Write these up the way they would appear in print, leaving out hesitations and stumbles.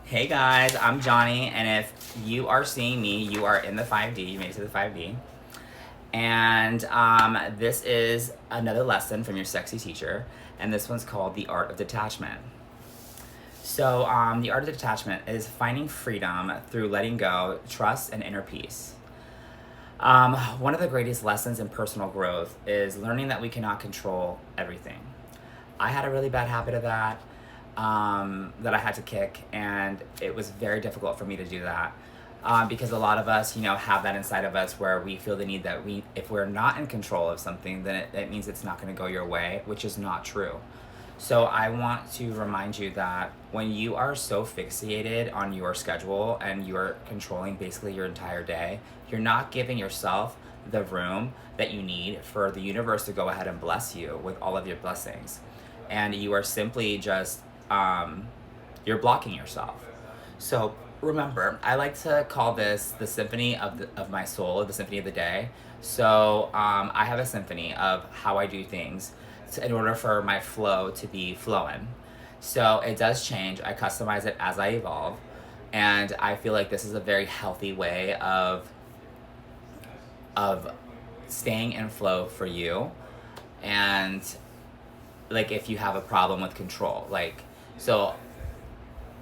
Hey guys, I'm Johnny, and if you are seeing me, you are in the 5D. You made it to the 5D. And this is another lesson from your sexy teacher, and this one's called The Art of Detachment. So, the art of detachment is finding freedom through letting go, trust, and inner peace. One of the greatest lessons in personal growth is learning that we cannot control everything. I had a really bad habit of that I had to kick, and it was very difficult for me to do that. Because a lot of us, have that inside of us where we feel the need that if we're not in control of something, then it means it's not going to go your way, which is not true. So I want to remind you that when you are so fixated on your schedule and you're controlling basically your entire day, you're not giving yourself the room that you need for the universe to go ahead and bless you with all of your blessings. And you are simply just, you're blocking yourself. So remember, I like to call this the symphony of my soul, the symphony of the day. So I have a symphony of how I do things in order for my flow to be flowing. So it does change. I customize it as I evolve. And I feel like this is a very healthy way of staying in flow for you. And like if you have a problem with control, so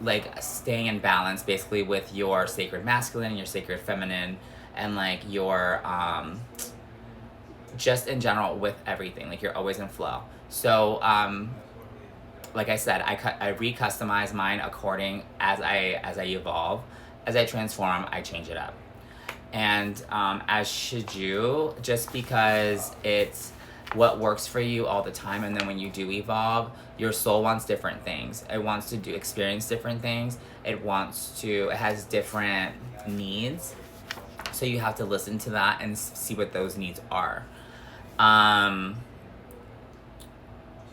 like staying in balance basically with your sacred masculine and your sacred feminine, and like your just in general with everything, like you're always in flow. So like I said, I recustomize mine according as I evolve, as I transform, I change it up. And as should you, just because it's what works for you all the time, and then when you do evolve, your soul wants different things. It wants to experience different things. It has different needs. So you have to listen to that and see what those needs are. And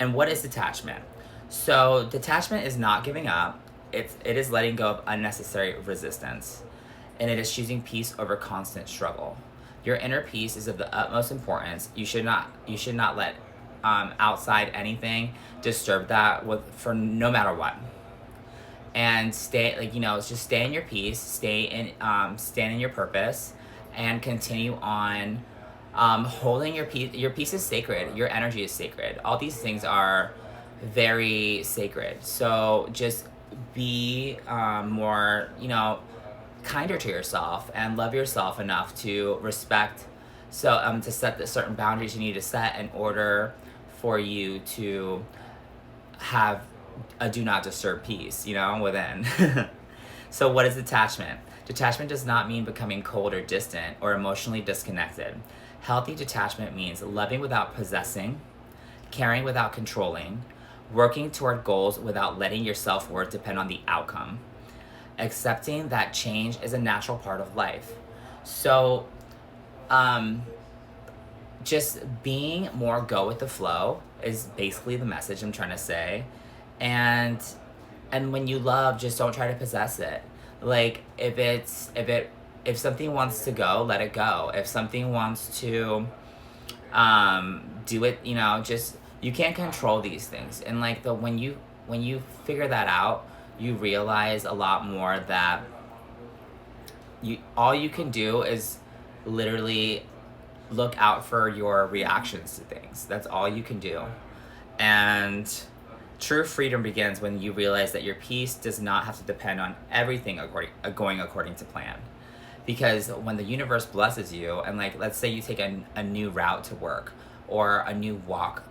what is detachment? So detachment is not giving up. It is letting go of unnecessary resistance, and it is choosing peace over constant struggle. Your inner peace is of the utmost importance. You should not let outside anything disturb that for no matter what. And stay, just stay in your peace, stand in your purpose, and continue on holding your peace. Your peace is sacred. Your energy is sacred. All these things are very sacred. So just be more, kinder to yourself and love yourself enough to respect. So to set the certain boundaries you need to set in order for you to have a do not disturb peace, within. So what is detachment? Detachment does not mean becoming cold or distant or emotionally disconnected. Healthy detachment means loving without possessing, caring without controlling, working toward goals without letting your self-worth depend on the outcome, accepting that change is a natural part of life. So just being more go with the flow is basically the message I'm trying to say. And when you love, just don't try to possess it. Like if something wants to go, let it go. If something wants to do it, just you can't control these things. And like when you figure that out, you realize a lot more that all you can do is literally look out for your reactions to things. That's all you can do. And true freedom begins when you realize that your peace does not have to depend on everything going according to plan. Because when the universe blesses you, and like let's say you take a new route to work or a new walk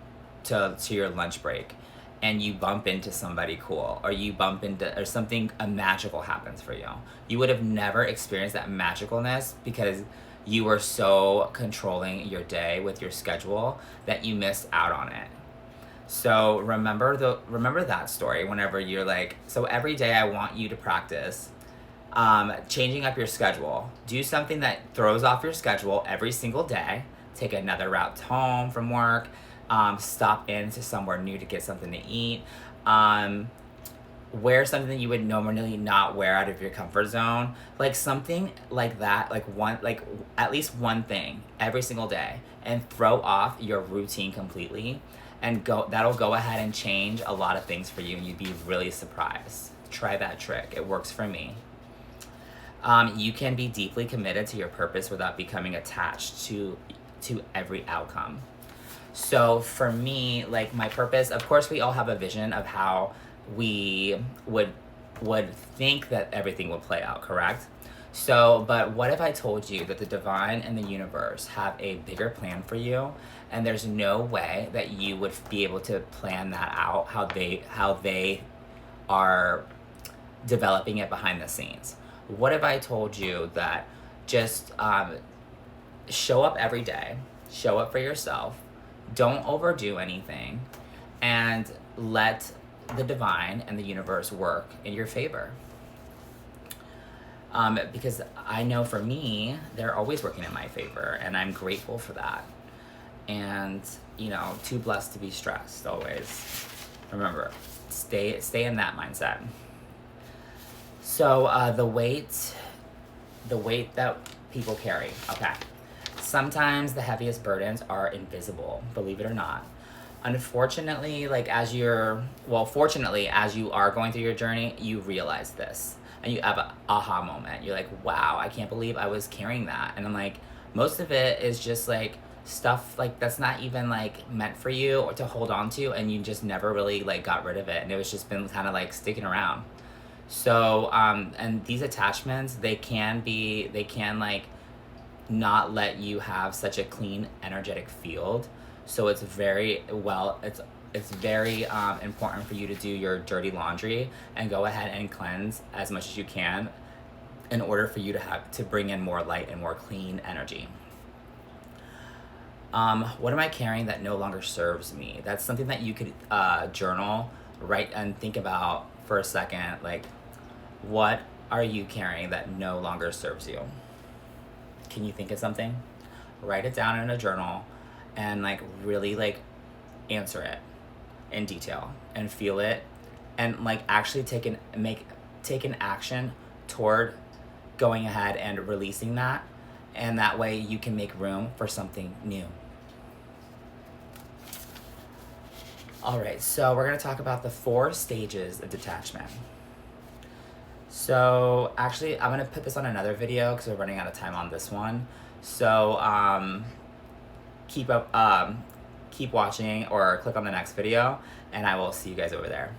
to your lunch break, and you bump into somebody cool, or something a magical happens for you, you would have never experienced that magicalness because you were so controlling your day with your schedule that you missed out on it. So remember that story whenever you're like, so every day I want you to practice changing up your schedule. Do something that throws off your schedule every single day. Take another route home from work. Stop into somewhere new to get something to eat. Wear something that you would normally not wear out of your comfort zone. Like something like that, like at least one thing every single day, and throw off your routine completely. And that'll go ahead and change a lot of things for you, and you'd be really surprised. try that trick. It works for me. You can be deeply committed to your purpose without becoming attached to every outcome. So for me, like my purpose, of course, we all have a vision of how we would think that everything would play out, correct? So, but what if I told you that the divine and the universe have a bigger plan for you, and there's no way that you would be able to plan that out how they are developing it behind the scenes? What if I told you that just show up every day, show up for yourself, don't overdo anything, and let the divine and the universe work in your favor? Because I know for me, they're always working in my favor, and I'm grateful for that. And, you know, too blessed to be stressed, always. Remember, stay in that mindset. So the weight that people carry, okay. Sometimes the heaviest burdens are invisible, believe it or not. Unfortunately, fortunately, as you are going through your journey, you realize this. And you have an aha moment. You're like, wow, I can't believe I was carrying that. And I'm like, most of it is just like stuff like that's not even like meant for you or to hold on to, and you just never really like got rid of it. And it was just been kind of like sticking around. So, and these attachments, they can like not let you have such a clean, energetic field. So it's very important for you to do your dirty laundry and go ahead and cleanse as much as you can in order for you to bring in more light and more clean energy. What am I carrying that no longer serves me? That's something that you could journal, write, and think about for a second. Like, what are you carrying that no longer serves you? Can you think of something? Write it down in a journal and like really like answer it in detail and feel it, and like actually take an action toward going ahead and releasing that, and that way you can make room for something new. All right, so we're going to talk about the 4 stages of detachment. So actually, I'm going to put this on another video because we're running out of time on this one. So keep watching or click on the next video, and I will see you guys over there.